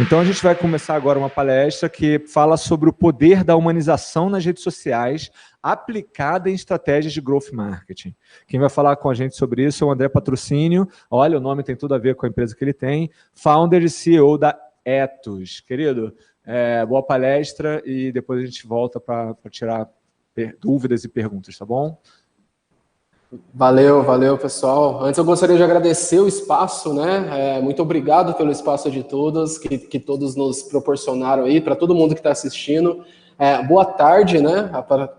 Então a gente vai começar agora uma palestra que fala sobre o poder da humanização nas redes sociais aplicada em estratégias de growth marketing. Quem vai falar com a gente sobre isso é o André Patrocínio. Olha, o nome tem tudo a ver com a empresa que ele tem. Founder e CEO da Ethos. Querido, boa palestra e depois a gente volta para tirar dúvidas e perguntas, tá bom? Valeu, pessoal. Antes eu gostaria de agradecer o espaço, né? Muito obrigado pelo espaço de todos, que todos nos proporcionaram aí, para todo mundo que está assistindo. Boa tarde, né,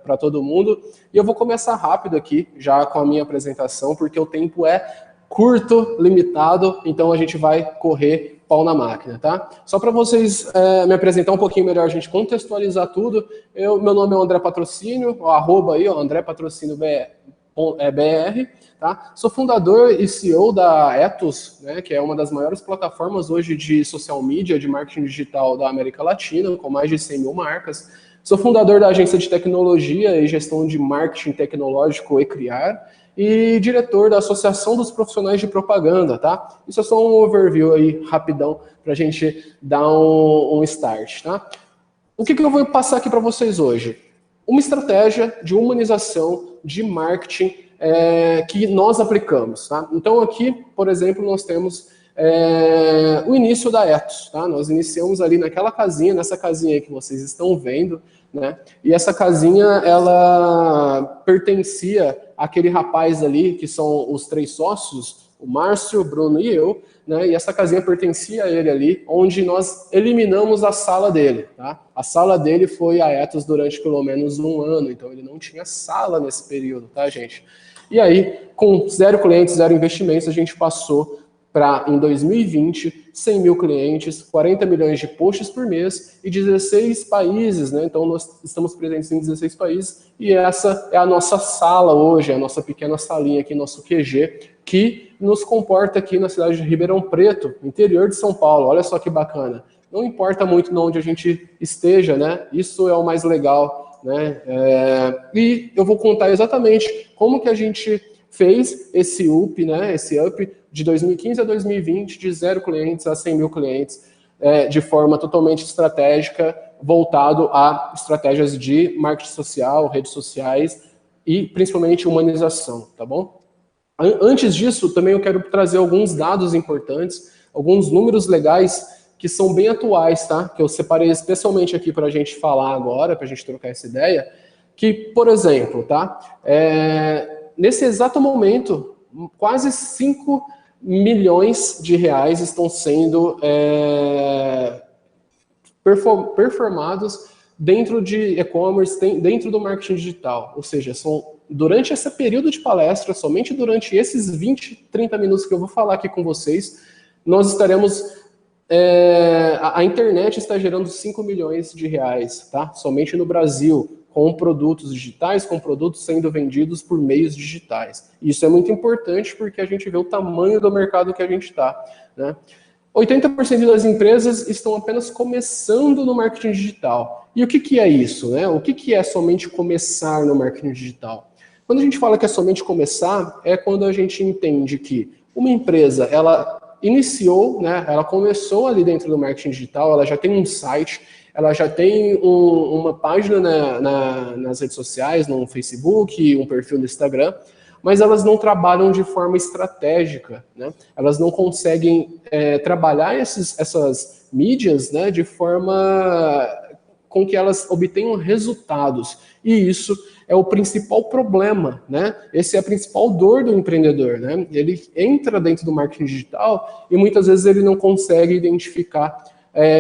para todo mundo. E eu vou começar rápido aqui, já com a minha apresentação, porque o tempo é curto, limitado, então a gente vai correr pau na máquina, tá? Só para vocês me apresentar um pouquinho melhor, a gente contextualizar tudo. Meu nome é André Patrocínio, o arroba aí, André Patrocínio BR, tá? Sou fundador e CEO da Ethos, né, que é uma das maiores plataformas hoje de social media, de marketing digital da América Latina, com mais de 100 mil marcas. Sou fundador da agência de tecnologia e gestão de marketing tecnológico Ecriar e diretor da Associação dos Profissionais de Propaganda, tá? Isso é só um overview aí, rapidão, para a gente dar um start, tá? O que eu vou passar aqui para vocês hoje? Uma estratégia de humanização de marketing que nós aplicamos, tá? Então aqui, por exemplo, nós temos o início da Ethos, tá? Nós iniciamos ali naquela casinha, nessa casinha aí que vocês estão vendo, né? E essa casinha, ela pertencia àquele rapaz ali, que são os 3 sócios, o Márcio, o Bruno e eu, né? E essa casinha pertencia a ele ali, onde nós eliminamos a sala dele, tá? A sala dele foi a Ethos durante pelo menos 1 ano, então ele não tinha sala nesse período, tá, gente? E aí, com 0 clientes, 0 investimentos, a gente passou para, em 2020, 100 mil clientes, 40 milhões de posts por mês e 16 países, né? Então, nós estamos presentes em 16 países e essa é a nossa sala hoje, a nossa pequena salinha aqui, nosso QG, que nos comporta aqui na cidade de Ribeirão Preto, interior de São Paulo. Olha só que bacana. Não importa muito onde a gente esteja, né? Isso é o mais legal, né? E eu vou contar exatamente como que a gente fez esse up, né? Esse up de 2015 a 2020, de 0 clientes a 100 mil clientes, de forma totalmente estratégica, voltado a estratégias de marketing social, redes sociais e principalmente humanização, tá bom? Antes disso, também eu quero trazer alguns dados importantes, alguns números legais que são bem atuais, tá? Que eu separei especialmente aqui para a gente falar agora, para a gente trocar essa ideia, que, por exemplo, tá? Nesse exato momento, quase 5 milhões de reais estão sendo performados dentro de e-commerce, dentro do marketing digital. Ou seja, durante esse período de palestra, somente durante esses 20, 30 minutos que eu vou falar aqui com vocês, nós estaremos... a internet está gerando 5 milhões de reais, tá? Somente no Brasil, com produtos digitais, com produtos sendo vendidos por meios digitais. Isso é muito importante porque a gente vê o tamanho do mercado que a gente está, né? 80% das empresas estão apenas começando no marketing digital. E o que é isso, né? O que é somente começar no marketing digital? Quando a gente fala que é somente começar, é quando a gente entende que uma empresa, ela iniciou, né? Ela começou ali dentro do marketing digital, ela já tem um site, ela já tem uma página nas redes sociais, no Facebook, um perfil no Instagram, mas elas não trabalham de forma estratégica, né? Elas não conseguem trabalhar essas mídias, né, de forma com que elas obtenham resultados. E isso é o principal problema, né? Esse é a principal dor do empreendedor, né? Ele entra dentro do marketing digital e muitas vezes ele não consegue identificar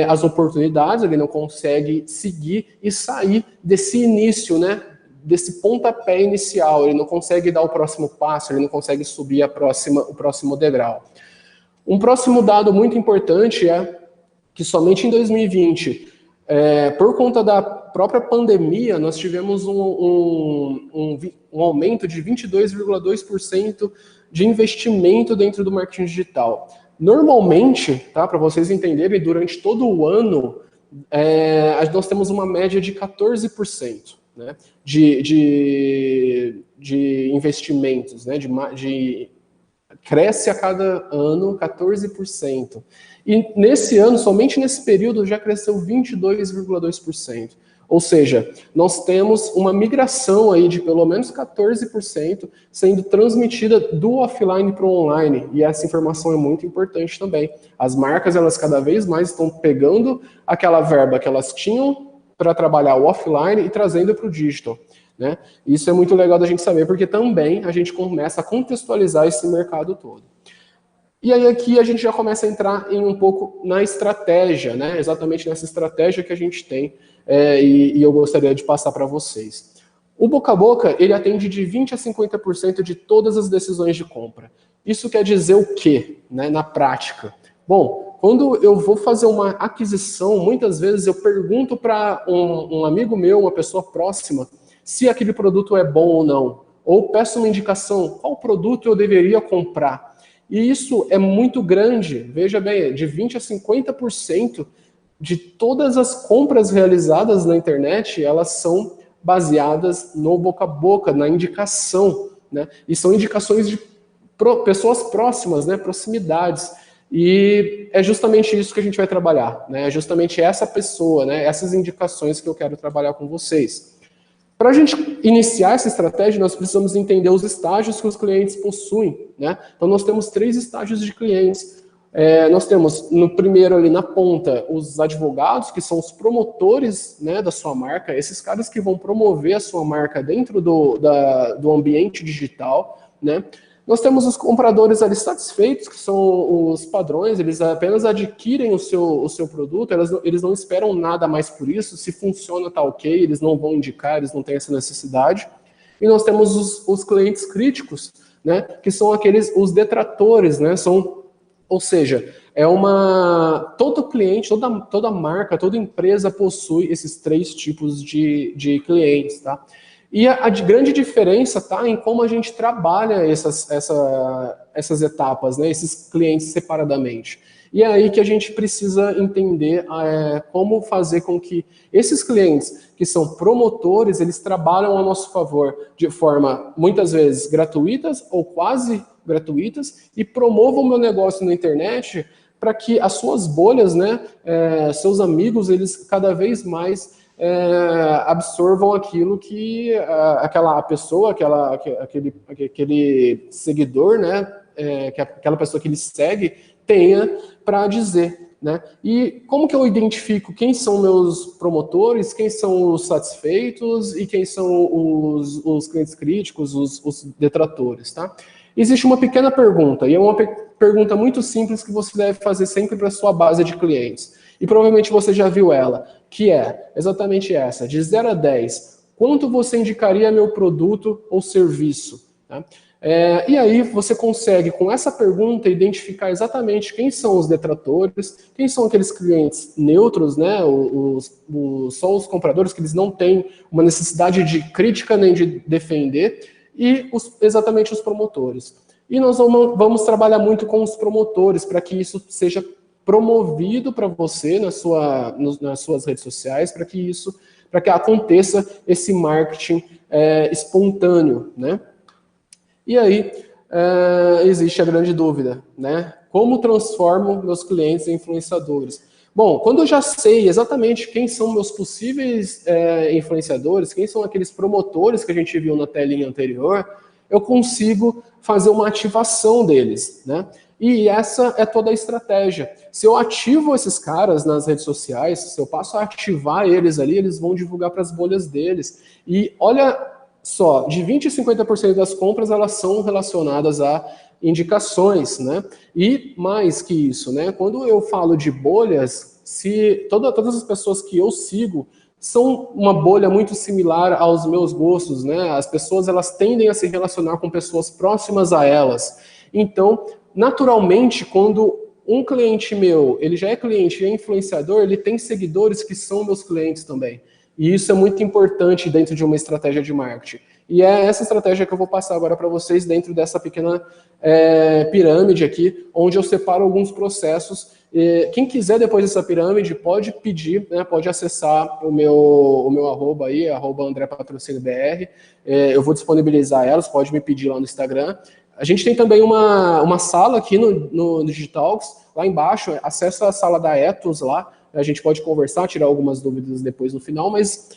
as oportunidades, ele não consegue seguir e sair desse início, né? Desse pontapé inicial, ele não consegue dar o próximo passo, ele não consegue subir o próximo degrau. Um próximo dado muito importante é que somente em 2020, por conta da própria pandemia, nós tivemos um aumento de 22,2% de investimento dentro do marketing digital. Normalmente, tá, para vocês entenderem, durante todo o ano, nós temos uma média de 14%. Né, de investimentos, né, cresce a cada ano 14%. E nesse ano, somente nesse período, já cresceu 22,2%. Ou seja, nós temos uma migração aí de pelo menos 14% sendo transmitida do offline para o online. E essa informação é muito importante também. As marcas, elas cada vez mais estão pegando aquela verba que elas tinham para trabalhar o offline e trazendo para o digital. Né? Isso é muito legal da gente saber, porque também a gente começa a contextualizar esse mercado todo. E aí aqui a gente já começa a entrar em um pouco na estratégia, né? Exatamente nessa estratégia que a gente tem, e eu gostaria de passar para vocês. O boca a boca, ele atende de 20% a 50% de todas as decisões de compra. Isso quer dizer o quê, né, na prática? Bom, quando eu vou fazer uma aquisição, muitas vezes eu pergunto para um amigo meu, uma pessoa próxima, se aquele produto é bom ou não. Ou peço uma indicação, qual produto eu deveria comprar. E isso é muito grande, veja bem, de 20% a 50% de todas as compras realizadas na internet, elas são baseadas no boca a boca, na indicação, né? E são indicações de pessoas próximas, né? Proximidades. E é justamente isso que a gente vai trabalhar, né? É justamente essa pessoa, né? Essas indicações que eu quero trabalhar com vocês. Para a gente iniciar essa estratégia, nós precisamos entender os estágios que os clientes possuem, né? Então, nós temos 3 estágios de clientes. Nós temos, no primeiro ali na ponta, os advogados, que são os promotores, né, da sua marca, esses caras que vão promover a sua marca dentro do ambiente digital, né? Nós temos os compradores ali satisfeitos, que são os padrões, eles apenas adquirem o seu produto, eles não esperam nada mais por isso, se funciona tá ok, eles não vão indicar, eles não têm essa necessidade. E nós temos os clientes críticos, né, que são os detratores, né, ou seja, todo cliente, toda marca, toda empresa possui esses 3 tipos de clientes, tá? E a grande diferença está em como a gente trabalha essas etapas, né, esses clientes separadamente. E é aí que a gente precisa entender como fazer com que esses clientes que são promotores, eles trabalham a nosso favor de forma, muitas vezes, gratuitas ou quase gratuitas e promovam o meu negócio na internet para que as suas bolhas, né, seus amigos, eles cada vez mais absorvam aquilo que aquela pessoa, aquele seguidor, né, que aquela pessoa que ele segue tenha para dizer, né? E como que eu identifico quem são meus promotores, quem são os satisfeitos e quem são os clientes críticos, os detratores, tá? Existe uma pequena pergunta, e é uma pergunta muito simples que você deve fazer sempre para a ssua base de clientes. E provavelmente você já viu ela, que é exatamente essa, de 0 a 10, quanto você indicaria meu produto ou serviço? Tá? E aí você consegue, com essa pergunta, identificar exatamente quem são os detratores, quem são aqueles clientes neutros, né, só os compradores, que eles não têm uma necessidade de crítica nem de defender, e exatamente os promotores. E nós vamos trabalhar muito com os promotores, para que isso seja promovido para você nas suas redes sociais, para que aconteça esse marketing espontâneo, né? E aí existe a grande dúvida, né? Como transformo meus clientes em influenciadores? Bom, quando eu já sei exatamente quem são meus possíveis influenciadores, quem são aqueles promotores que a gente viu na telinha anterior, eu consigo fazer uma ativação deles, né? E essa é toda a estratégia. Se eu ativo esses caras nas redes sociais, se eu passo a ativar eles ali, eles vão divulgar para as bolhas deles. E olha só, de 20% a 50% das compras, elas são relacionadas a indicações, né? E mais que isso, né? Quando eu falo de bolhas, se todas as pessoas que eu sigo são uma bolha muito similar aos meus gostos, né? As pessoas, elas tendem a se relacionar com pessoas próximas a elas. Então, naturalmente, quando um cliente meu, ele já é cliente e é influenciador, ele tem seguidores que são meus clientes também. E isso é muito importante dentro de uma estratégia de marketing. E é essa estratégia que eu vou passar agora para vocês dentro dessa pequena pirâmide aqui, onde eu separo alguns processos. Quem quiser depois dessa pirâmide pode pedir, né, pode acessar o meu arroba aí, @AndréPatrocínioBR. Eu vou disponibilizar elas, pode me pedir lá no Instagram. A gente tem também uma sala aqui no Digitalks, lá embaixo, acessa a sala da Ethos lá, a gente pode conversar, tirar algumas dúvidas depois no final, mas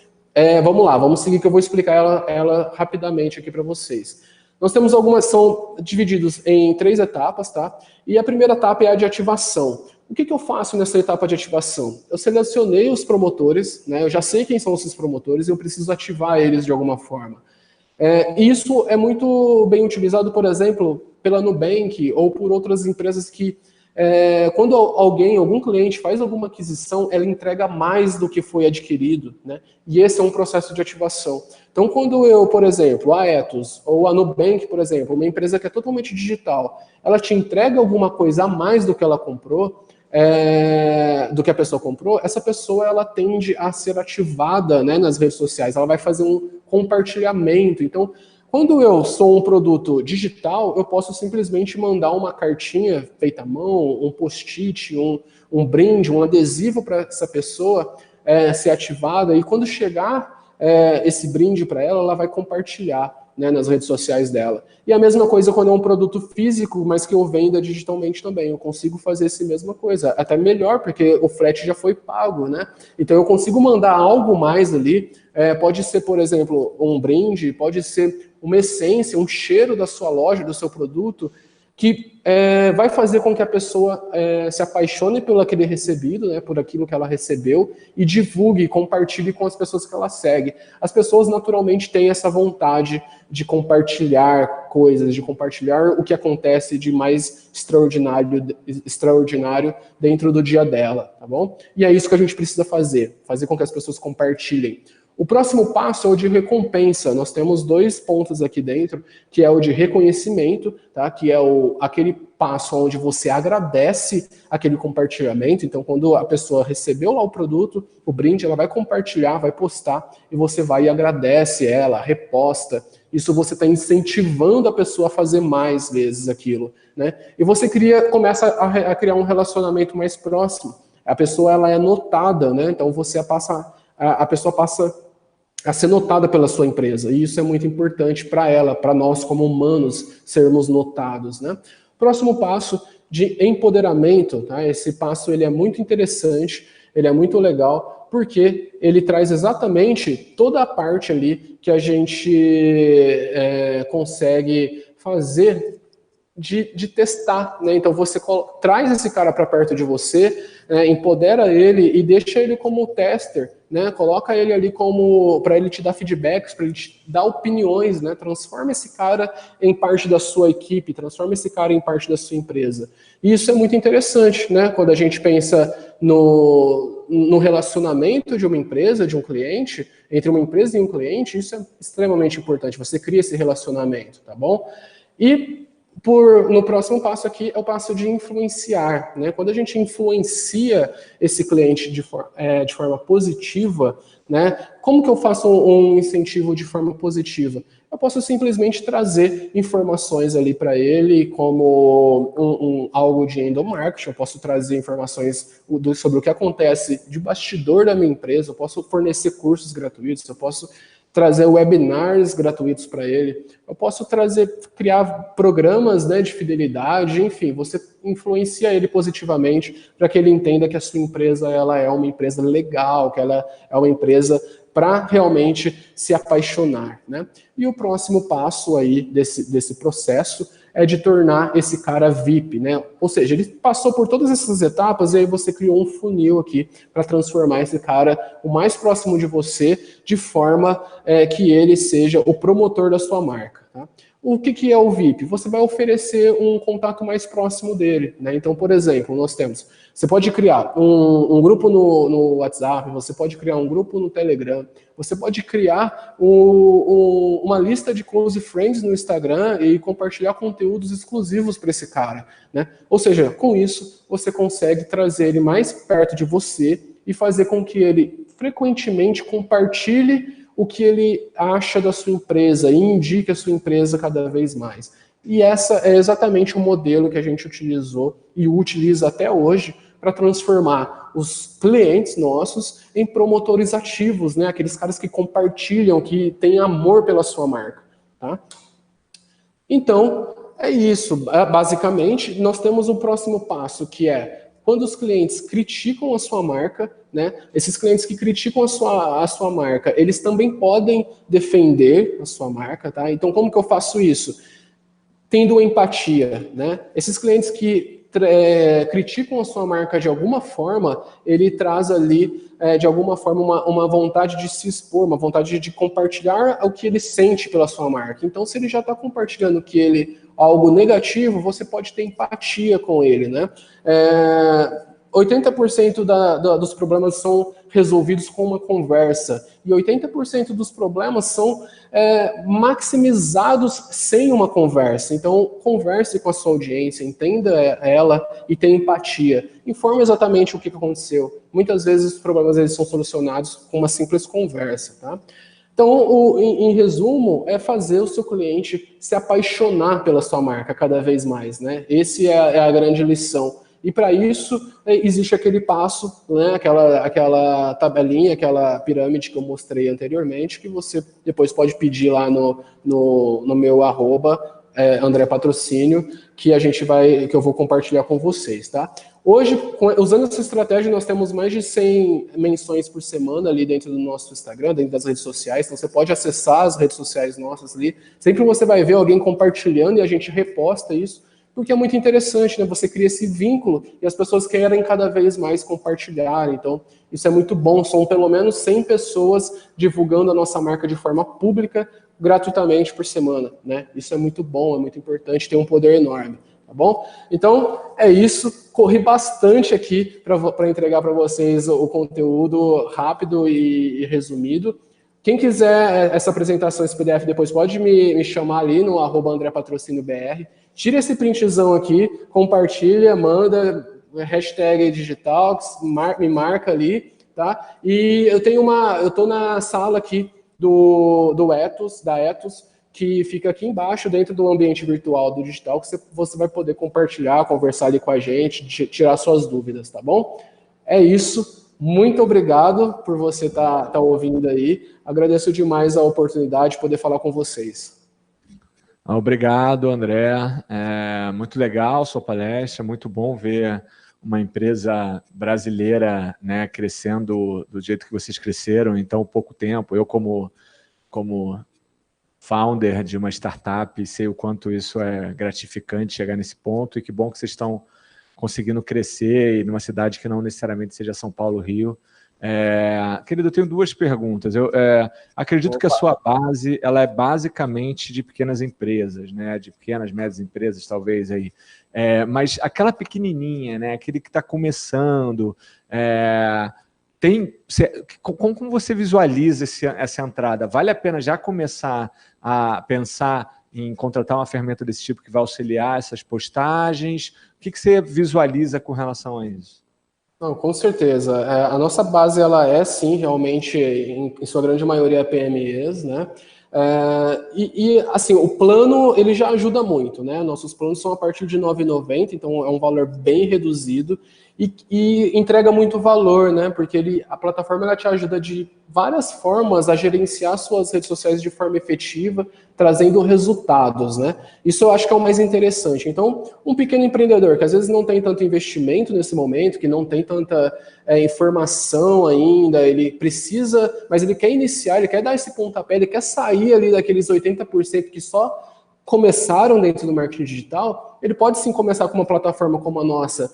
vamos lá, vamos seguir que eu vou explicar ela rapidamente aqui para vocês. Nós temos são divididos em 3 etapas, tá? E a primeira etapa é a de ativação. O que eu faço nessa etapa de ativação? Eu selecionei os promotores, né? Eu já sei quem são esses promotores, eu preciso ativar eles de alguma forma. Isso é muito bem utilizado, por exemplo, pela Nubank ou por outras empresas que, quando algum cliente faz alguma aquisição, ela entrega mais do que foi adquirido, né? E esse é um processo de ativação. Então, quando eu, por exemplo, a Ethos ou a Nubank, por exemplo, uma empresa que é totalmente digital, ela te entrega alguma coisa a mais do que ela comprou, do que a pessoa comprou, essa pessoa ela tende a ser ativada, né, nas redes sociais, ela vai fazer um compartilhamento. Então, quando eu sou um produto digital, eu posso simplesmente mandar uma cartinha feita à mão, um post-it, um brinde, um adesivo para essa pessoa ser ativada, e quando chegar esse brinde para ela, ela vai compartilhar, né, nas redes sociais dela. E a mesma coisa quando é um produto físico, mas que eu venda digitalmente também. Eu consigo fazer essa mesma coisa. Até melhor, porque o frete já foi pago, né? Então eu consigo mandar algo mais ali. Pode ser, por exemplo, um brinde, pode ser uma essência, um cheiro da sua loja, do seu produto, que vai fazer com que a pessoa se apaixone pelo aquele recebido, né, por aquilo que ela recebeu, e divulgue, compartilhe com as pessoas que ela segue. As pessoas naturalmente têm essa vontade de compartilhar coisas, de compartilhar o que acontece de mais extraordinário dentro do dia dela, tá bom? E é isso que a gente precisa fazer com que as pessoas compartilhem. O próximo passo é o de recompensa. Nós temos 2 pontos aqui dentro, que é o de reconhecimento, tá? Que é aquele passo onde você agradece aquele compartilhamento. Então, quando a pessoa recebeu lá o produto, o brinde, ela vai compartilhar, vai postar, e você vai e agradece ela, reposta. Isso você está incentivando a pessoa a fazer mais vezes aquilo, né? E você começa a criar um relacionamento mais próximo. A pessoa ela é notada, né? Então a pessoa passa a ser notada pela sua empresa, e isso é muito importante para ela, para nós como humanos sermos notados, né? Próximo passo de empoderamento, tá? Esse passo ele é muito interessante, ele é muito legal, porque ele traz exatamente toda a parte ali que a gente consegue fazer de testar, né? Então você traz esse cara para perto de você, empodera ele e deixa ele como tester, né? Coloca ele ali para ele te dar feedbacks, para ele te dar opiniões, né? Transforma esse cara em parte da sua equipe, transforma esse cara em parte da sua empresa. E isso é muito interessante, né? Quando a gente pensa no relacionamento de uma empresa, de um cliente, entre uma empresa e um cliente, isso é extremamente importante. Você cria esse relacionamento, tá bom? E no próximo passo aqui é o passo de influenciar, né? Quando a gente influencia esse cliente de forma positiva, né? Como que eu faço um incentivo de forma positiva? Eu posso simplesmente trazer informações ali para ele, como algo de endomarketing, eu posso trazer informações sobre o que acontece de bastidor da minha empresa, eu posso fornecer cursos gratuitos, eu posso trazer webinars gratuitos para ele, eu posso criar programas, né, de fidelidade, enfim, você influencia ele positivamente para que ele entenda que a sua empresa ela é uma empresa legal, que ela é uma empresa para realmente se apaixonar, né? E o próximo passo aí desse processo é de tornar esse cara VIP, né? Ou seja, ele passou por todas essas etapas e aí você criou um funil aqui para transformar esse cara o mais próximo de você, de forma que ele seja o promotor da sua marca, tá? O que é o VIP? Você vai oferecer um contato mais próximo dele, né? Então, por exemplo, você pode criar um grupo no WhatsApp, você pode criar um grupo no Telegram, você pode criar uma lista de close friends no Instagram e compartilhar conteúdos exclusivos para esse cara, né? Ou seja, com isso, você consegue trazer ele mais perto de você e fazer com que ele frequentemente compartilhe o que ele acha da sua empresa e indique a sua empresa cada vez mais. E essa é exatamente o modelo que a gente utilizou e utiliza até hoje para transformar os clientes nossos em promotores ativos, né? Aqueles caras que compartilham, que têm amor pela sua marca, tá? Então, É isso. Basicamente, nós temos o próximo passo, que é quando os clientes criticam a sua marca, né? Esses clientes que criticam a sua marca, eles também podem defender a sua marca, tá? Então, como que eu faço isso? Tendo empatia, né? Esses clientes que criticam a sua marca de alguma forma, ele traz ali, de alguma forma, uma vontade de se expor, uma vontade de compartilhar o que ele sente pela sua marca. Então, se ele já está compartilhando que ele algo negativo, você pode ter empatia com ele, né? 80% dos problemas são resolvidos com uma conversa e 80% dos problemas são maximizados sem uma conversa. Então, converse com a sua audiência, entenda ela e tenha empatia. Informe exatamente o que aconteceu. Muitas vezes os problemas eles são solucionados com uma simples conversa, tá? Então, em resumo, é fazer o seu cliente se apaixonar pela sua marca cada vez mais, né? Esse é a grande lição. E para isso, existe aquele passo, né? aquela tabelinha, aquela pirâmide que eu mostrei anteriormente, que você depois pode pedir lá no meu @ André Patrocínio, que eu vou compartilhar com vocês, tá? Hoje, usando essa estratégia, nós temos mais de 100 menções por semana ali dentro do nosso Instagram, dentro das redes sociais, então você pode acessar as redes sociais nossas ali, sempre você vai ver alguém compartilhando e a gente reposta isso, porque é muito interessante, né? Você cria esse vínculo e as pessoas querem cada vez mais compartilhar, então isso é muito bom, são pelo menos 100 pessoas divulgando a nossa marca de forma pública, gratuitamente por semana, né? Isso é muito bom, é muito importante, tem um poder enorme, tá bom? Então, é isso, corri bastante aqui para entregar para vocês o conteúdo rápido e resumido. Quem quiser essa apresentação, esse PDF, depois pode me chamar ali no @AndréPatrocínioBR. Tira esse printzão aqui, compartilha, manda, hashtag Digitalks, me marca ali, tá? E eu tô na sala aqui do Ethos, da Ethos, que fica aqui embaixo, dentro do ambiente virtual do Digital, que você vai poder compartilhar, conversar ali com a gente, tirar suas dúvidas, tá bom? É isso. Muito obrigado por você tá ouvindo aí. Agradeço demais a oportunidade de poder falar com vocês. Obrigado, André. Muito legal sua palestra, muito bom ver uma empresa brasileira, né, crescendo do jeito que vocês cresceram em tão pouco tempo. Eu, como founder de uma startup, sei o quanto isso é gratificante chegar nesse ponto, e que bom que vocês estão conseguindo crescer e numa cidade que não necessariamente seja São Paulo, Rio. Querido, eu tenho duas perguntas. Eu acredito que a sua base ela é basicamente de pequenas empresas, né? De pequenas, médias empresas, talvez aí. Mas aquela pequenininha, né? Aquele que está começando, como você visualiza essa entrada? Vale a pena já começar a pensar em contratar uma ferramenta desse tipo que vai auxiliar essas postagens? O que você visualiza com relação a isso? Não, com certeza. A nossa base, ela é, sim, realmente, em sua grande maioria, PMEs, né? Assim, o plano, ele já ajuda muito, né? Nossos planos são a partir de R$ 9,90, então é um valor bem reduzido e entrega muito valor, né? Porque a plataforma, ela te ajuda de várias formas a gerenciar suas redes sociais de forma efetiva, trazendo resultados, né? Isso eu acho que é o mais interessante. Então, um pequeno empreendedor que às vezes não tem tanto investimento nesse momento, que não tem tanta informação ainda, ele precisa, mas ele quer iniciar, ele quer dar esse pontapé, ele quer sair ali daqueles 80% que só começaram dentro do marketing digital, ele pode sim começar com uma plataforma como a nossa,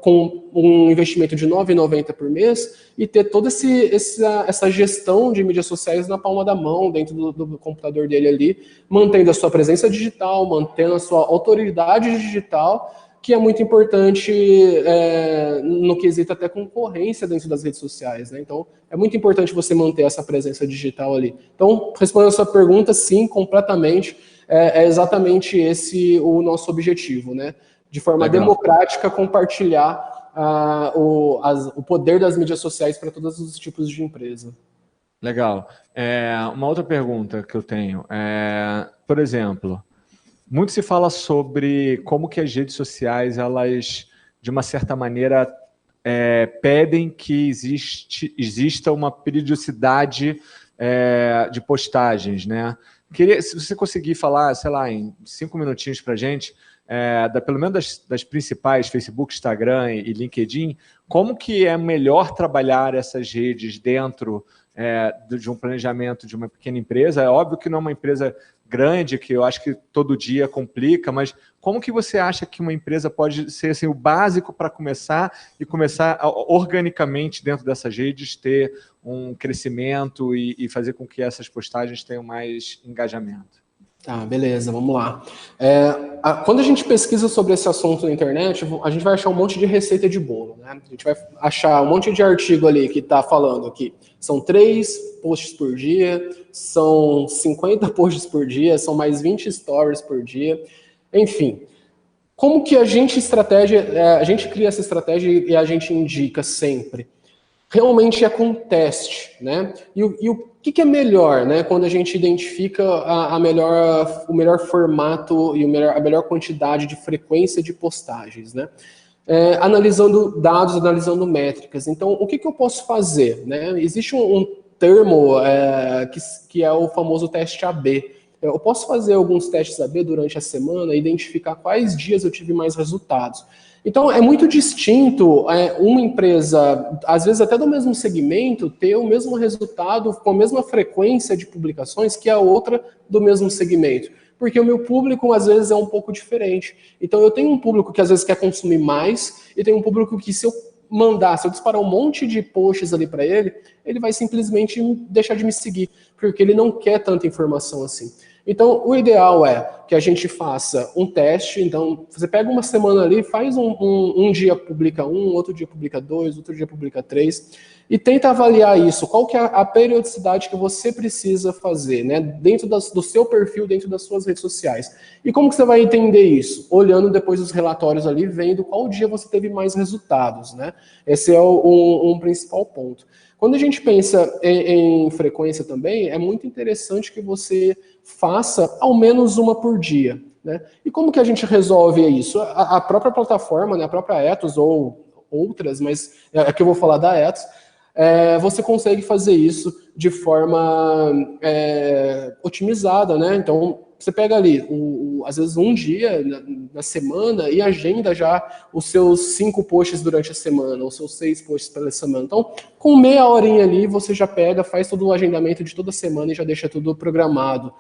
com um investimento de R$ 9,90 por mês e ter toda essa gestão de mídias sociais na palma da mão, dentro do computador dele ali, mantendo a sua presença digital, mantendo a sua autoridade digital, que é muito importante no quesito até concorrência dentro das redes sociais, né? Então, é muito importante você manter essa presença digital ali. Então, respondendo a sua pergunta, sim, completamente, é exatamente esse o nosso objetivo, né? De forma democrática, compartilhar o poder das mídias sociais para todos os tipos de empresa. Legal. Uma outra pergunta que eu tenho. Por exemplo, muito se fala sobre como que as redes sociais, elas, de uma certa maneira, pedem que exista uma periodicidade de postagens, né? Se você conseguir falar, sei lá, em 5 minutinhos para a gente, pelo menos das principais, Facebook, Instagram e LinkedIn, como que é melhor trabalhar essas redes dentro de um planejamento de uma pequena empresa? É óbvio que não é uma empresa grande, que eu acho que todo dia complica, mas como que você acha que uma empresa pode ser assim, o básico para começar organicamente dentro dessas redes ter um crescimento e fazer com que essas postagens tenham mais engajamento? Tá, beleza, vamos lá. Quando a gente pesquisa sobre esse assunto na internet, a gente vai achar um monte de receita de bolo, né? A gente vai achar um monte de artigo ali que está falando que são 3 posts por dia, são 50 posts por dia, são mais 20 stories por dia, enfim. Como que a gente cria essa estratégia e a gente indica sempre? Realmente é com teste, né? E o que é melhor, né? Quando a gente identifica o melhor formato e a melhor quantidade de frequência de postagens, né? Analisando dados, analisando métricas. Então, o que eu posso fazer, né? Existe um termo que é o famoso teste AB. Eu posso fazer alguns testes AB durante a semana e identificar quais dias eu tive mais resultados. Então, é muito distinto uma empresa, às vezes até do mesmo segmento, ter o mesmo resultado com a mesma frequência de publicações que a outra do mesmo segmento. Porque o meu público, às vezes, é um pouco diferente. Então, eu tenho um público que, às vezes, quer consumir mais e tem um público que, se eu disparar um monte de posts ali para ele, ele vai simplesmente deixar de me seguir, porque ele não quer tanta informação assim. Então, o ideal é que a gente faça um teste. Então, você pega uma semana ali, faz um dia publica 1, outro dia publica 2, outro dia publica 3, e tenta avaliar isso. Qual que é a periodicidade que você precisa fazer, né? Dentro do seu perfil, dentro das suas redes sociais. E como que você vai entender isso? Olhando depois os relatórios ali, vendo qual dia você teve mais resultados, né? Esse é um principal ponto. Quando a gente pensa em frequência também, é muito interessante que você faça ao menos uma por dia, né? E como que a gente resolve isso? A própria plataforma, né, a própria Ethos ou outras, mas aqui eu vou falar da Ethos, você consegue fazer isso de forma otimizada, né? Então, você pega ali, às vezes um dia na semana e agenda já os seus 5 posts durante a semana, os seus 6 posts pela semana. Então, com meia horinha ali, você já pega, faz todo o agendamento de toda semana e já deixa tudo programado,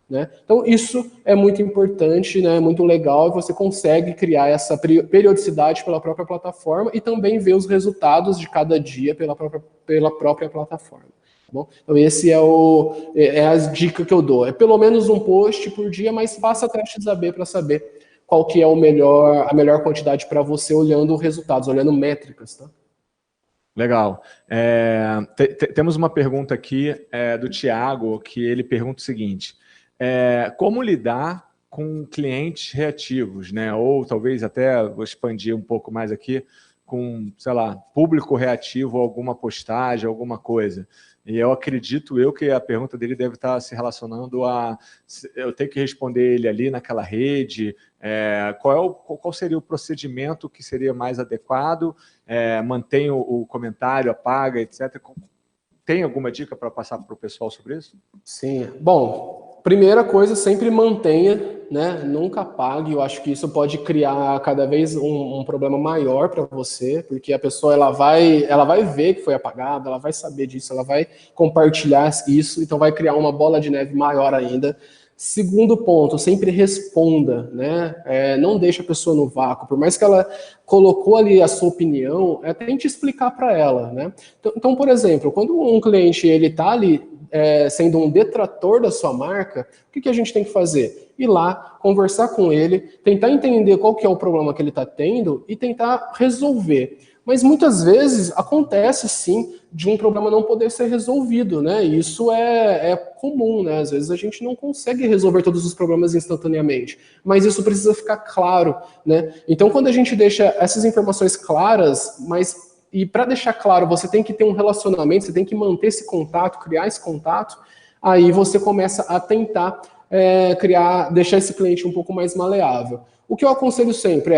né? Então, isso é muito importante, né? Muito legal, e você consegue criar essa periodicidade pela própria plataforma e também ver os resultados de cada dia pela própria plataforma. Bom, então esse é a dica que eu dou. É pelo menos um post por dia, mas faça testes AB para saber qual que é a melhor quantidade para você olhando resultados, olhando métricas, tá? Legal. Temos uma pergunta aqui do Tiago, que ele pergunta o seguinte: como lidar com clientes reativos, né? Ou talvez até vou expandir um pouco mais aqui, com, sei lá, público reativo a alguma postagem, alguma coisa. E eu acredito que a pergunta dele deve estar se relacionando a eu tenho que responder ele ali naquela rede, qual seria o procedimento que seria mais adequado, mantém o comentário, apaga, etc. Tem alguma dica para passar para o pessoal sobre isso? Sim. Bom, primeira coisa, sempre mantenha, né? Nunca apague. Eu acho que isso pode criar cada vez um problema maior para você, porque a pessoa ela vai ver que foi apagada, ela vai saber disso, ela vai compartilhar isso, então vai criar uma bola de neve maior ainda. Segundo ponto, sempre responda, né? Não deixe a pessoa no vácuo. Por mais que ela colocou ali a sua opinião, tente explicar para ela, né? Então, por exemplo, quando um cliente ele está ali sendo um detrator da sua marca, o que a gente tem que fazer? Ir lá, conversar com ele, tentar entender qual que é o problema que ele está tendo e tentar resolver. Mas muitas vezes acontece sim de um problema não poder ser resolvido, né? E isso é comum, né? Às vezes a gente não consegue resolver todos os problemas instantaneamente, mas isso precisa ficar claro, né? Então, quando a gente deixa essas informações claras, e para deixar claro, você tem que ter um relacionamento, você tem que manter esse contato, criar esse contato, aí você começa a tentar deixar esse cliente um pouco mais maleável. O que eu aconselho sempre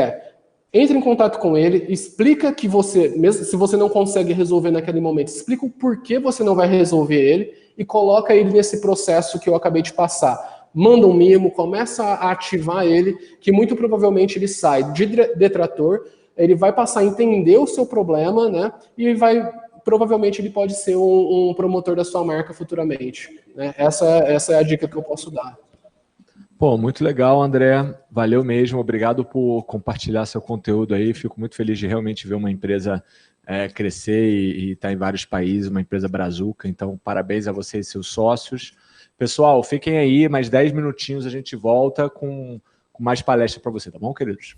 entre em contato com ele, explica que mesmo se você não consegue resolver naquele momento, explica o porquê você não vai resolver ele e coloca ele nesse processo que eu acabei de passar. manda um mimo, começa a ativar ele, que muito provavelmente ele sai de detrator, ele vai passar a entender o seu problema, né? E provavelmente ele pode ser um promotor da sua marca futuramente, né? Essa é a dica que eu posso dar. Pô, muito legal, André. Valeu mesmo. Obrigado por compartilhar seu conteúdo aí. Fico muito feliz de realmente ver uma empresa crescer e estar em vários países, uma empresa brazuca. Então, parabéns a você e seus sócios. Pessoal, fiquem aí, mais 10 minutinhos a gente volta com mais palestra para você, tá bom, queridos?